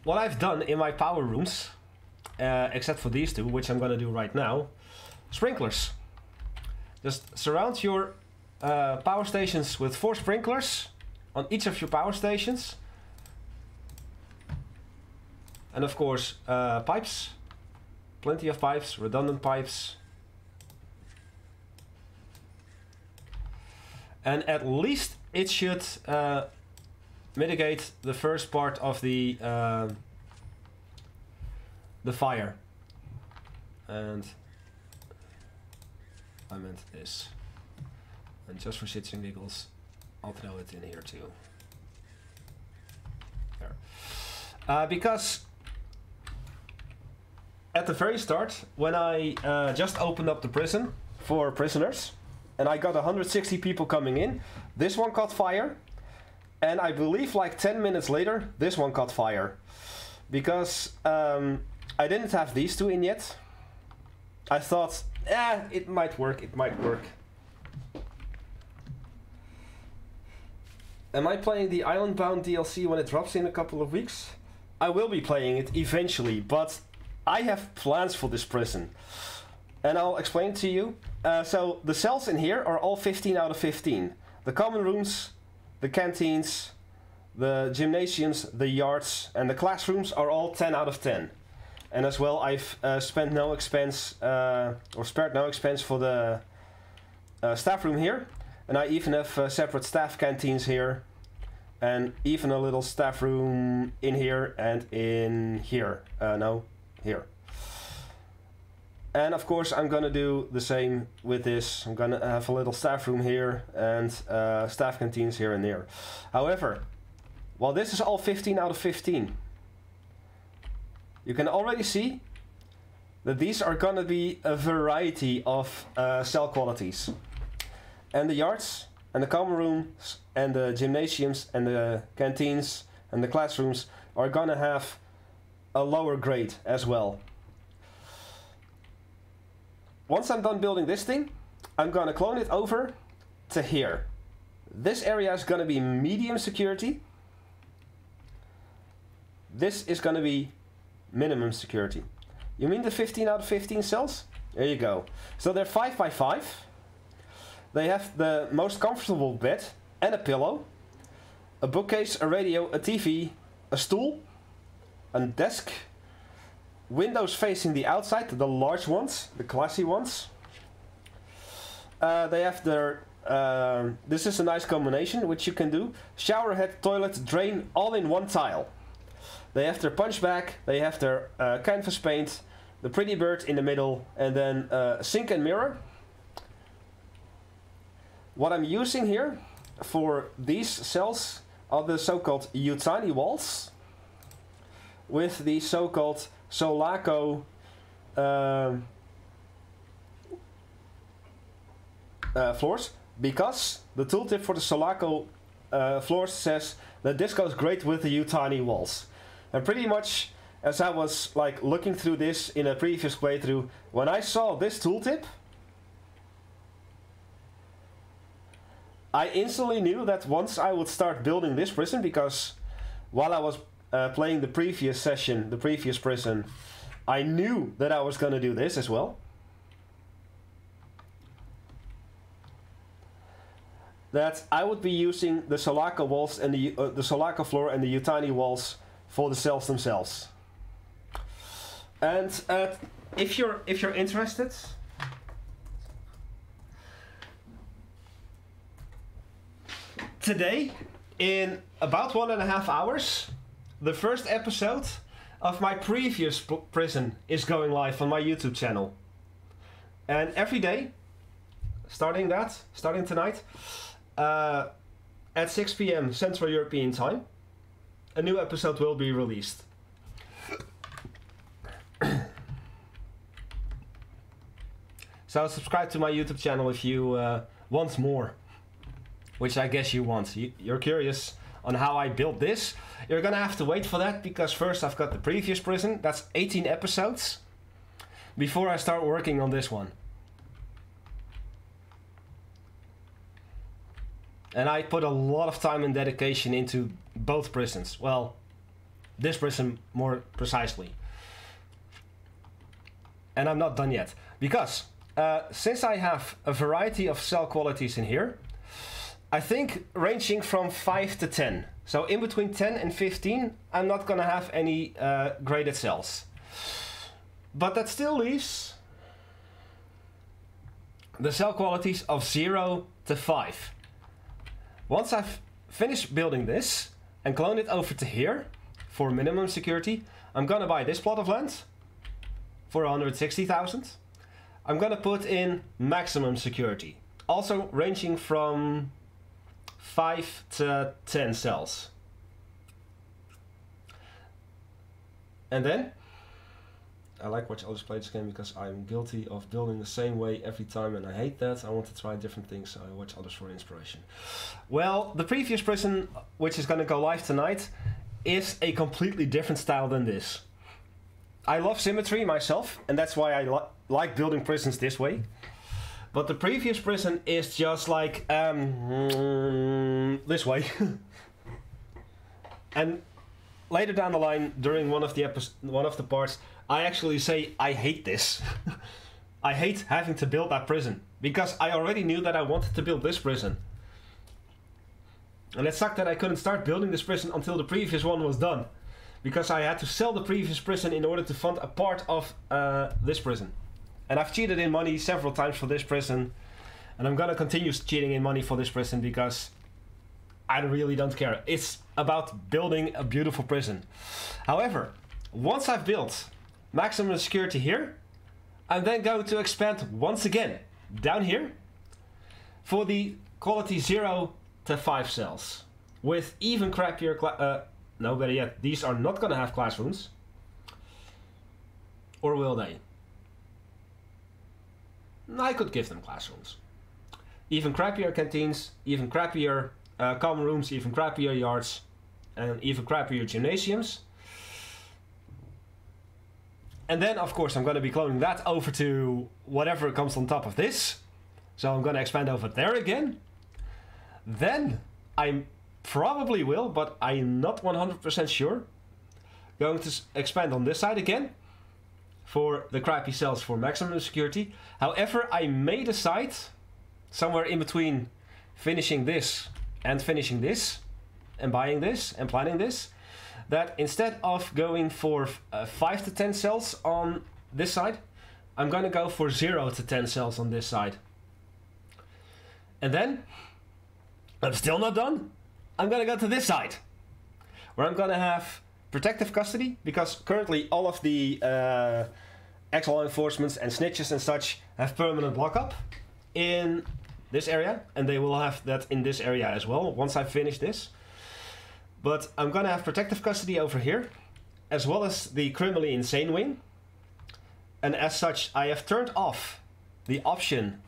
what I've done in my power rooms, except for these two, which I'm gonna do right now, sprinklers. Just surround your power stations with 4 sprinklers on each of your power stations. And of course, pipes. Plenty of pipes, redundant pipes. And at least it should mitigate the first part of the fire. And I meant this. And just for shits and giggles, I'll throw it in here too. There. Because at the very start, when I just opened up the prison for prisoners, and I got 160 people coming in, this one caught fire. And I believe like 10 minutes later, this one caught fire. Because I didn't have these two in yet. I thought, it might work, it might work. Am I playing the Islandbound DLC when it drops in a couple of weeks? I will be playing it eventually, but I have plans for this prison. And I'll explain to you. So the cells in here are all 15 out of 15. The common rooms, the canteens, the gymnasiums, the yards, and the classrooms are all 10 out of 10. And as well, I've spent no expense, or spared no expense for the staff room here. And I even have separate staff canteens here. And even a little staff room in here and in here. No, here. And of course, I'm gonna do the same with this. I'm gonna have a little staff room here and staff canteens here and there. However, while this is all 15 out of 15, you can already see that these are gonna be a variety of cell qualities. And the yards, and the common rooms, and the gymnasiums, and the canteens, and the classrooms are gonna have a lower grade as well. Once I'm done building this thing, I'm gonna clone it over to here. This area is gonna be medium security. This is gonna be minimum security. You mean the 15 out of 15 cells? There you go. So they're 5 by 5. They have the most comfortable bed and a pillow, a bookcase, a radio, a TV, a stool, a desk, windows facing the outside, the large ones, the classy ones. They have their, this is a nice combination which you can do, shower head, toilet, drain, all in one tile. They have their punch bag, they have their canvas paint, the pretty bird in the middle, and then a sink and mirror. What I'm using here for these cells are the so-called Yutani walls with the so-called Solaco floors, because the tooltip for the Solaco floors says that this goes great with the Yutani walls. And pretty much as I was like looking through this in a previous playthrough, when I saw this tooltip, I instantly knew that once I would start building this prison, because while I was playing the previous session, the previous prison, I knew that I was going to do this as well. That I would be using the Solaco walls and the Solaco floor and the Yutani walls for the cells themselves. And if you're interested, today, in about 1.5 hours, the first episode of my previous prison is going live on my YouTube channel. And every day, starting tonight, at 6 PM Central European Time, a new episode will be released. So subscribe to my YouTube channel if you want more. Which I guess you want. You're curious on how I built this. You're gonna have to wait for that, because first I've got the previous prison. That's 18 episodes before I start working on this one. And I put a lot of time and dedication into both prisons. Well, this prison more precisely. And I'm not done yet. Because since I have a variety of cell qualities in here, I think ranging from 5 to 10. So in between 10 and 15, I'm not going to have any graded cells. But that still leaves the cell qualities of 0 to 5. Once I've finished building this and clone it over to here for minimum security, I'm going to buy this plot of land for 160,000. I'm going to put in maximum security, also ranging from 5 to 10 cells. And then, I like watching others play this game because I'm guilty of building the same way every time and I hate that. I want to try different things, so I watch others for inspiration. Well, the previous prison, which is going to go live tonight, is a completely different style than this. I love symmetry myself, and that's why I like building prisons this way. But the previous prison is just like this way. And later down the line, during one of the parts, I actually say I hate this. I hate having to build that prison because I already knew that I wanted to build this prison. And it sucked that I couldn't start building this prison until the previous one was done, because I had to sell the previous prison in order to fund a part of this prison. And I've cheated in money several times for this prison, and I'm gonna continue cheating in money for this prison because I really don't care. It's about building a beautiful prison. However, once I've built maximum security here, I'm then going to expand once again down here for the quality 0 to 5 cells with even crappier no, better yet, these are not gonna have classrooms. Or will they? I could give them classrooms. Even crappier canteens, even crappier common rooms, even crappier yards, and even crappier gymnasiums. And then, of course, I'm going to be cloning that over to whatever comes on top of this. So I'm going to expand over there again. Then I probably will, but I'm not 100% sure, going to expand on this side again for the crappy cells for maximum security. However, I may decide somewhere in between finishing this and finishing this and buying this and planning this, that instead of going for 5 to 10 cells on this side, I'm going to go for 0 to 10 cells on this side. And then, I'm still not done. I'm going to go to this side, where I'm going to have protective custody, because currently all of the ex-law enforcements and snitches and such have permanent lockup in this area, and they will have that in this area as well once I finish this. But I'm gonna have protective custody over here, as well as the criminally insane wing. And as such, I have turned off the option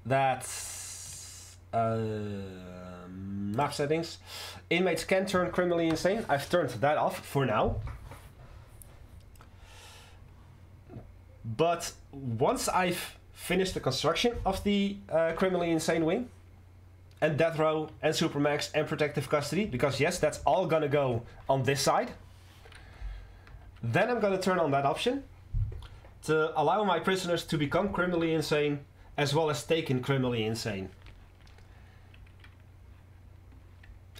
that map settings. Inmates can turn criminally insane. I've turned that off for now. But once I've finished the construction of the criminally insane wing, and death row, and supermax, and protective custody, because yes, that's all gonna go on this side. Then I'm gonna turn on that option to allow my prisoners to become criminally insane, as well as taken criminally insane.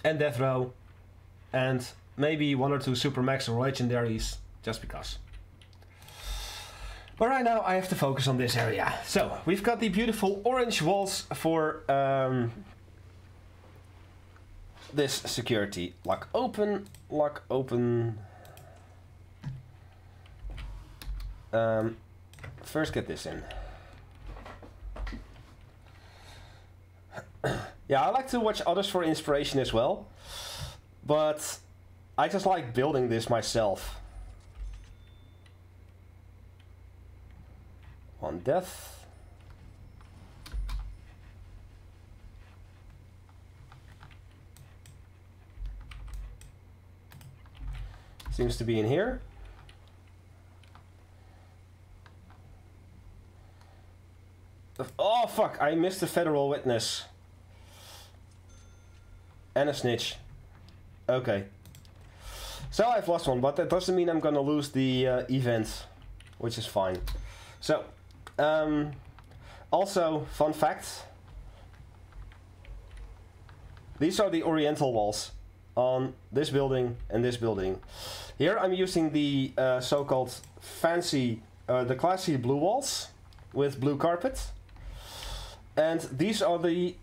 And death row, and maybe 1 or 2 supermax or legendaries, just because. But right now I have to focus on this area. So, we've got the beautiful orange walls for this security. Lock open, lock open. First get this in. Yeah, I like to watch others for inspiration as well, but I just like building this myself. One death. Seems to be in here. Oh fuck, I missed a federal witness. And a snitch. Okay. So I've lost one, but that doesn't mean I'm gonna lose the event, which is fine. So, also, fun fact. These are the oriental walls on this building and this building. Here I'm using the so-called fancy, the classy blue walls with blue carpet. And these are the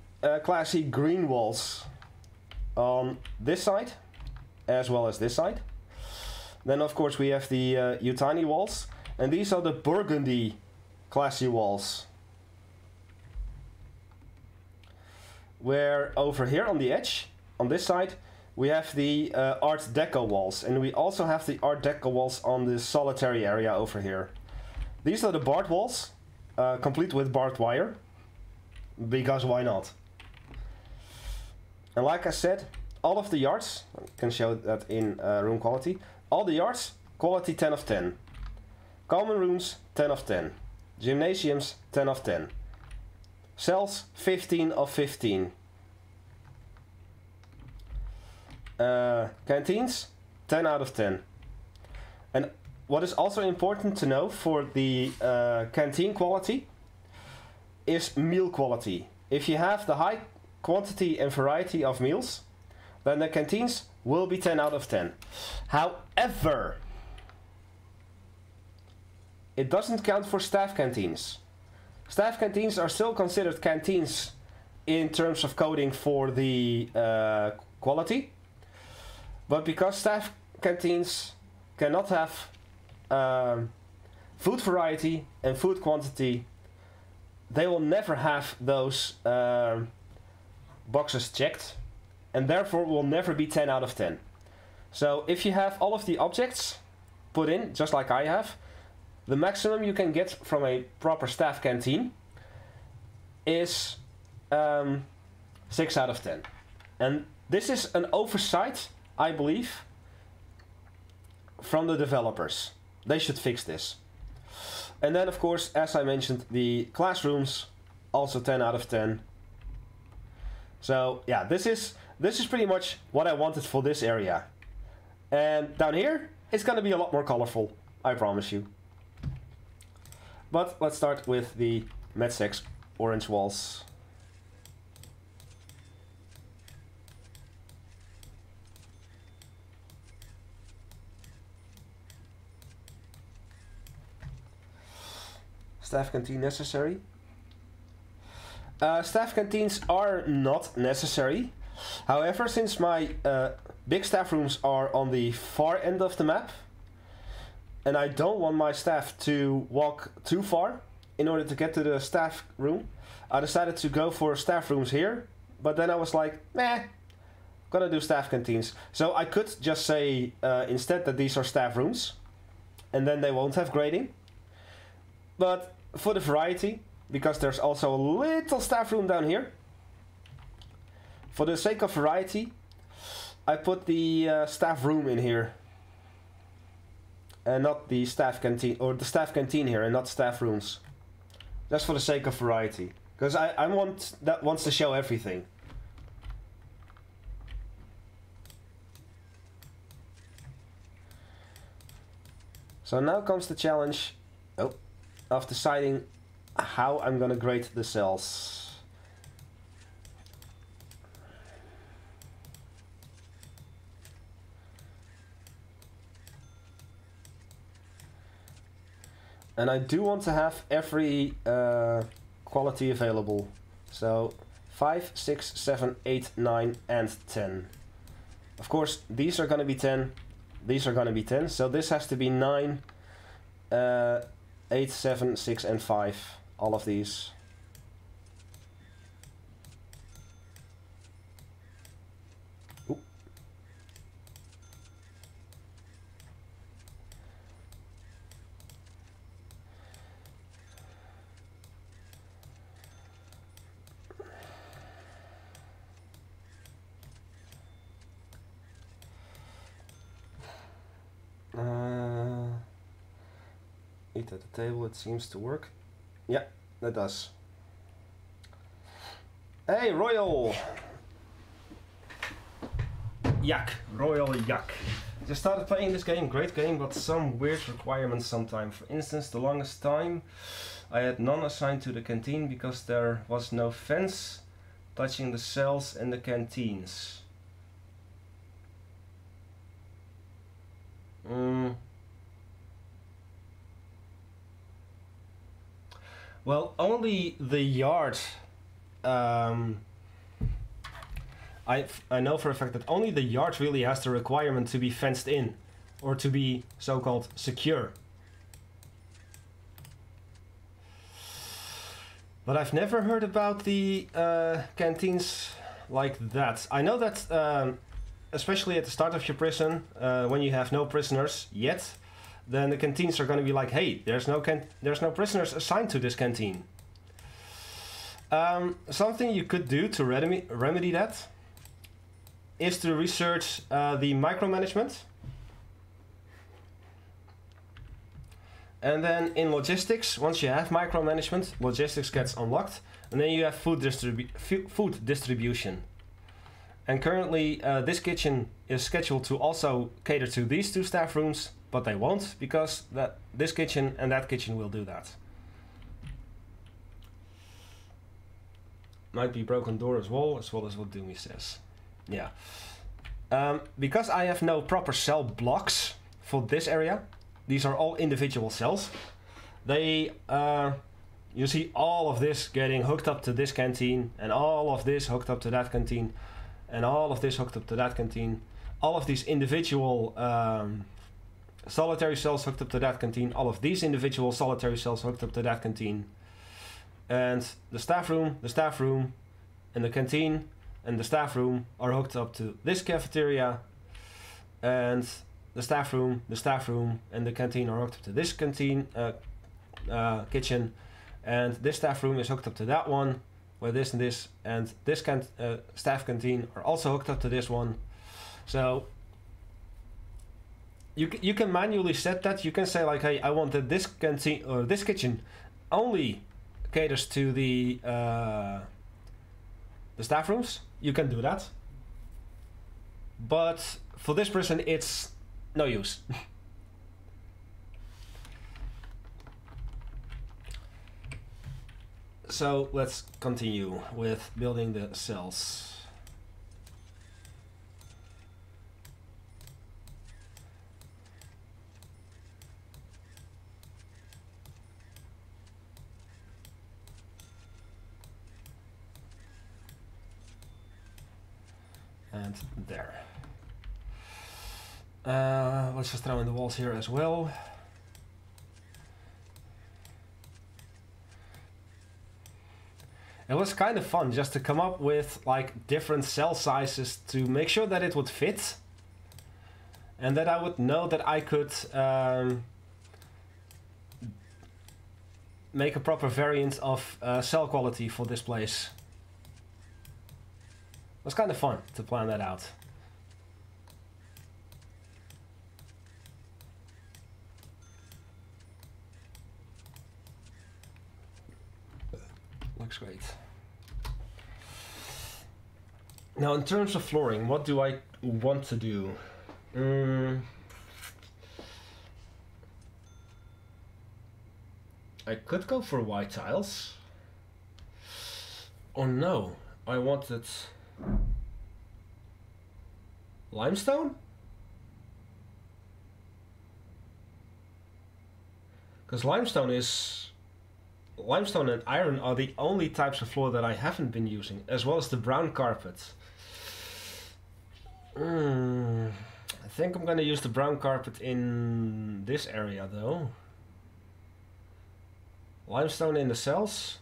classy green walls on this side, as well as this side. Then of course we have the Yutani walls, and these are the burgundy classy walls. Where over here on the edge, on this side, we have the Art Deco walls, and we also have the Art Deco walls on the solitary area over here. These are the barred walls, complete with barbed wire, because why not? And like I said, all of the yards, I can show that in room quality, all the yards, quality 10 of 10. Common rooms, 10 of 10. Gymnasiums, 10 of 10. Cells, 15 of 15. Canteens, 10 out of 10. And what is also important to know for the canteen quality is meal quality. If you have the high quantity and variety of meals, then the canteens will be 10 out of 10. However, it doesn't count for staff canteens. Staff canteens are still considered canteens in terms of coding for the quality. But because staff canteens cannot have food variety and food quantity, they will never have those boxes checked, and therefore will never be 10 out of 10. So if you have all of the objects put in, just like I have, the maximum you can get from a proper staff canteen is 6 out of 10. And this is an oversight, I believe, from the developers. They should fix this. And then of course, as I mentioned, the classrooms, also 10 out of 10. So yeah, this is pretty much what I wanted for this area. And down here, it's gonna be a lot more colorful, I promise you. But let's start with the Medsex orange walls. Staff canteen necessary? Staff canteens are not necessary. However, since my big staff rooms are on the far end of the map, and I don't want my staff to walk too far in order to get to the staff room, I decided to go for staff rooms here. But then I was like, meh, gonna do staff canteens. So I could just say instead that these are staff rooms, and then they won't have grading. But for the variety, because there's also a little staff room down here, for the sake of variety, I put the staff room in here. And not the staff canteen, or the staff canteen here, and not staff rooms. Just for the sake of variety. Because I want that wants to show everything. So now comes the challenge of deciding how I'm gonna grade the cells. And I do want to have every quality available. So 5, 6, 7, 8, 9 and 10. Of course, these are going to be 10. These are going to be 10. So this has to be 9, 8, 7, 6 and 5. All of these. Oop. Eat at the table, it seems to work. Yeah, that does. Hey, Royal! Yak, Royal Yak. just started playing this game, great game, but some weird requirements sometimes. For instance, the longest time I had none assigned to the canteen because there was no fence touching the cells and the canteens. Well, only the yard. I know for a fact that only the yard really has the requirement to be fenced in, or to be so-called secure. But I've never heard about the canteens like that. I know that, especially at the start of your prison, when you have no prisoners yet, then the canteens are going to be like, hey, there's no prisoners assigned to this canteen. Something you could do to remedy that is to research the micromanagement. And then in logistics, once you have micromanagement, logistics gets unlocked, and then you have food distribution. And currently this kitchen is scheduled to also cater to these two staff rooms, but they won't, because this kitchen and that kitchen will do that. Might be broken door as well as what Doomy says. Yeah. Because I have no proper cell blocks for this area, these are all individual cells. They, you see all of this getting hooked up to this canteen, and all of this hooked up to that canteen, and all of this hooked up to that canteen. All of these individual solitary cells hooked up to that canteen. All of these individual solitary cells hooked up to that canteen. And the staff room, and the canteen, and the staff room are hooked up to this cafeteria, and the staff room, and the canteen are hooked up to this canteen, kitchen, and this staff room is hooked up to that one, where this and this staff canteen are also hooked up to this one. So you can manually set that. You can say like, hey, I want that this canteen or this kitchen only caters to the staff rooms. You can do that, but for this person it's no use. So let's continue with building the cells. And there. Let's just throw in the walls here as well. It was kind of fun just to come up with like different cell sizes to make sure that it would fit, and that I would know that I could make a proper variant of cell quality for this place. It was kind of fun to plan that out. Looks great. Now, in terms of flooring, what do I want to do? I could go for white tiles. Or no, I wanted limestone? Because limestone and iron are the only types of floor that I haven't been using, as well as the brown carpet. I think I'm gonna use the brown carpet in this area though. Limestone in the cells.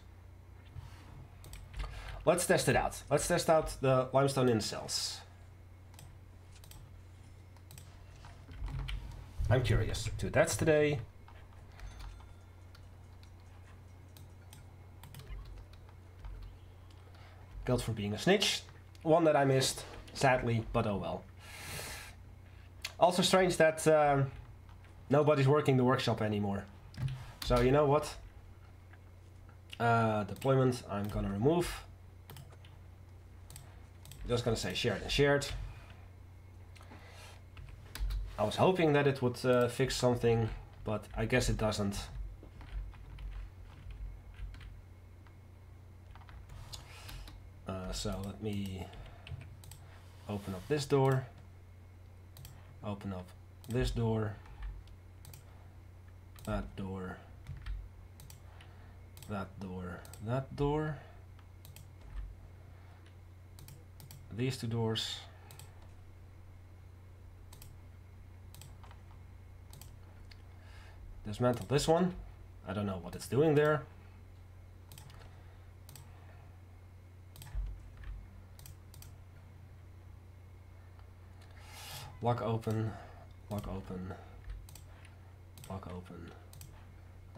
Let's test it out. Let's test out the limestone in the cells. I'm curious. 2 deaths today. Killed for being a snitch. 1 that I missed, sadly, but oh well. Also strange that nobody's working the workshop anymore. So you know what? Deployment I'm gonna remove. Just gonna say shared and shared. I was hoping that it would fix something, but I guess it doesn't. So let me open up this door, open up this door, that door, that door, that door, these two doors, dismantle this one. I don't know what it's doing there. Lock open, lock open, lock open,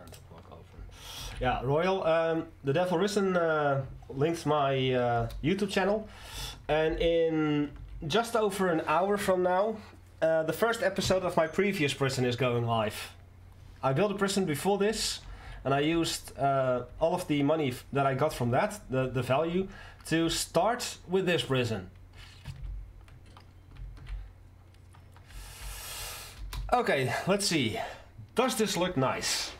and lock open. Yeah, Royal, the Devil Risen linked my YouTube channel, and in just over an hour from now, the first episode of my previous prison is going live. I built a prison before this, and I used all of the money that I got from that, the value, to start with this prison. Okay, let's see. Does this look nice?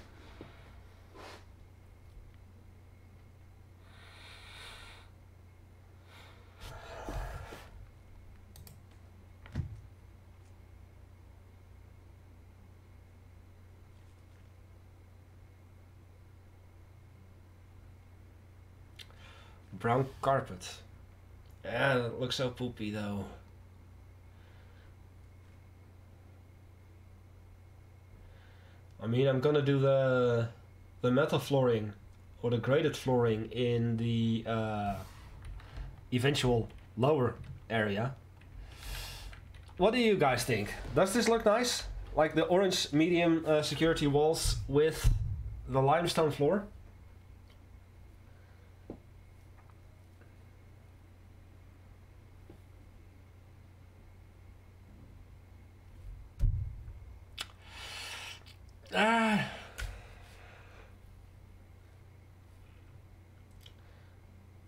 Brown carpet. Yeah, it looks so poopy though. I mean, I'm gonna do the metal flooring or the graded flooring in the eventual lower area. What do you guys think? Does this look nice? Like the orange medium security walls with the limestone floor?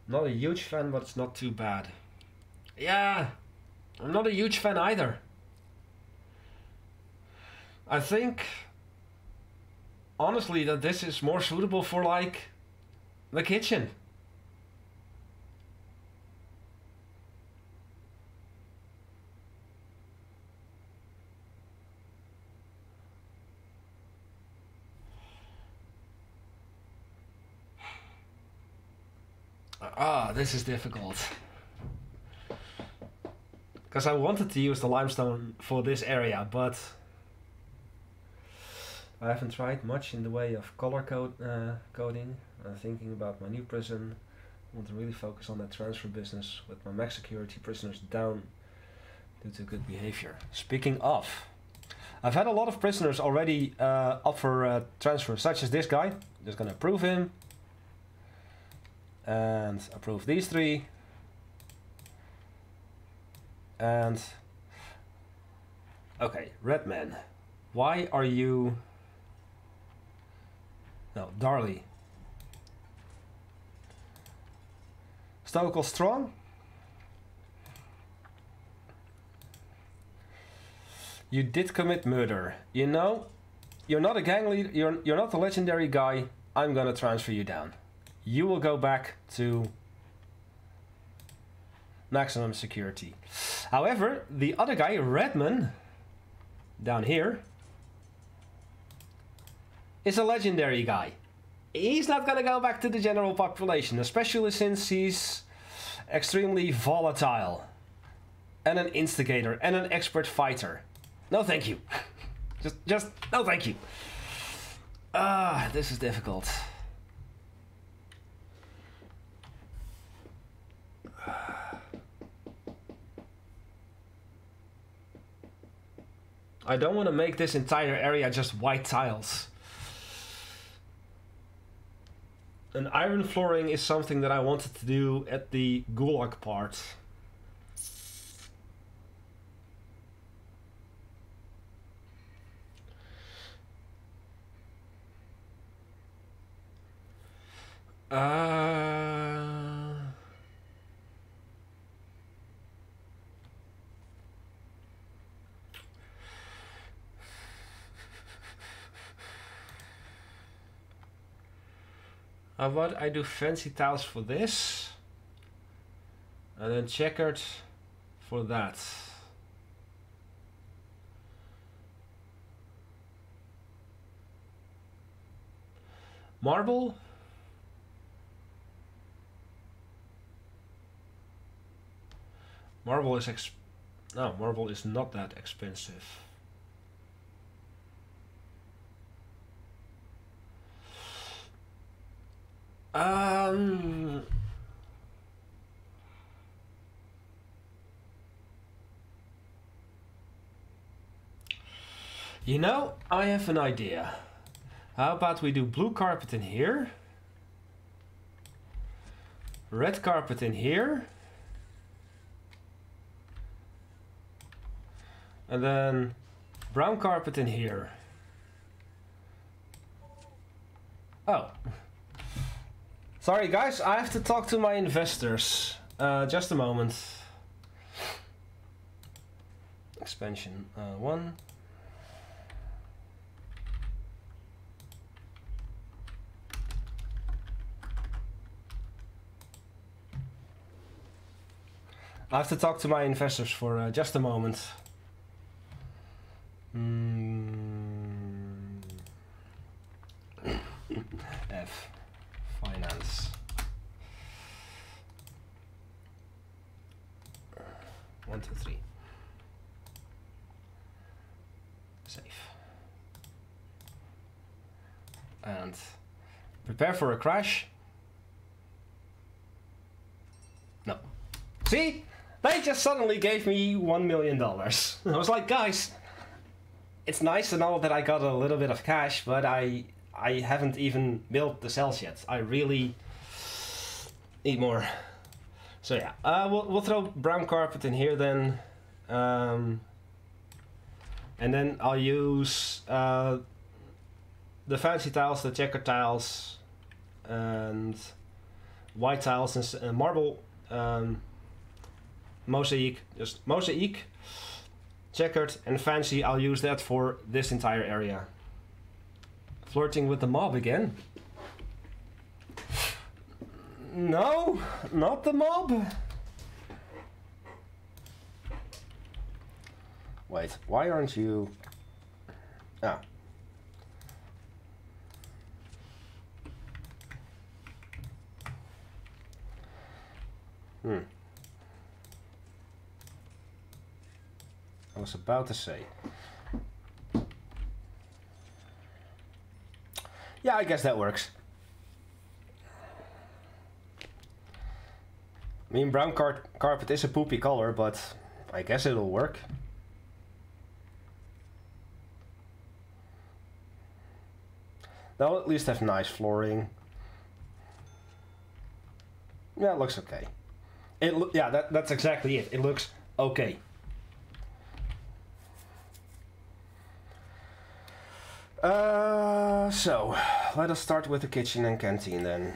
Not a huge fan, but it's not too bad. Yeah, I'm not a huge fan either. I think, honestly, that this is more suitable for, like, the kitchen. This is difficult. Because I wanted to use the limestone for this area, but I haven't tried much in the way of color coding. I'm thinking about my new prison. I want to really focus on that transfer business with my max security prisoners down due to good behavior. Speaking of, I've had a lot of prisoners already up for transfer, such as this guy. I'm just gonna approve him. And approve these three. And okay, Redman, why are you... No, Darley. Stokel Strong? You did commit murder. You know, you're not a gang leader, you're not a legendary guy. I'm gonna transfer you down. You will go back to maximum security. However, the other guy, Redman, down here, is a legendary guy. He's not gonna go back to the general population, especially since he's extremely volatile and an instigator and an expert fighter. No thank you. just no thank you. This is difficult. I don't want to make this entire area just white tiles. An iron flooring is something that I wanted to do at the gulag part. How about I do fancy tiles for this? And then checkered for that. Marble? Marble is no, marble is not that expensive. You know, I have an idea. How about we do blue carpet in here, red carpet in here, and then brown carpet in here. Oh. Sorry guys, I have to talk to my investors. Just a moment. Expansion 1. I have to talk to my investors for just a moment. F. Finance. 1, 2, 3. Save. And prepare for a crash. No. See? They just suddenly gave me $1 million. I was like, guys, it's nice and all that I got a little bit of cash, but I haven't even built the cells yet. I really need more. So yeah, we'll throw brown carpet in here then. And then I'll use the fancy tiles, the checker tiles, and white tiles and marble. Mosaic, just mosaic, checkered, and fancy. I'll use that for this entire area. Flirting with the mob again. No, not the mob. Wait, why aren't you... Ah. I was about to say. Yeah, I guess that works. I mean, brown carpet is a poopy color, but I guess it'll work. They'll at least have nice flooring. Yeah, it looks okay. Yeah, that's exactly it. It looks okay. So, let us start with the kitchen and canteen then.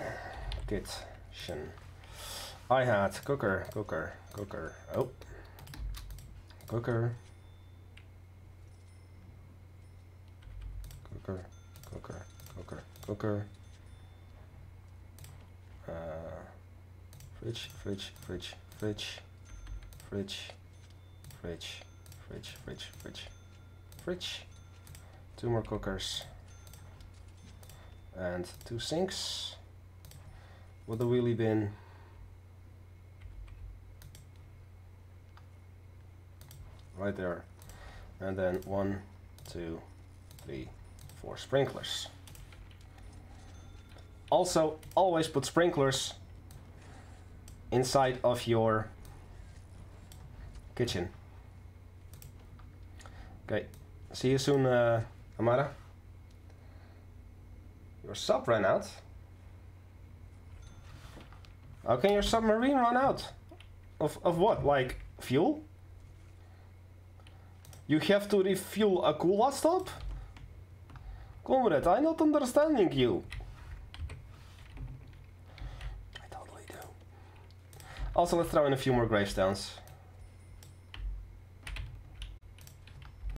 Kitchen. I had cooker. Oh. Cooker. Fridge. 2 more cookers. And 2 sinks. With a wheelie bin. Right there. And then 1, 2, 3, 4 sprinklers. Also, always put sprinklers inside of your kitchen. Okay, see you soon, Amara. Your sub ran out. How can your submarine run out? Of what? Like fuel? You have to refuel a cool stop? Comrade, I'm not understanding you. I totally do. Also, let's throw in a few more gravestones.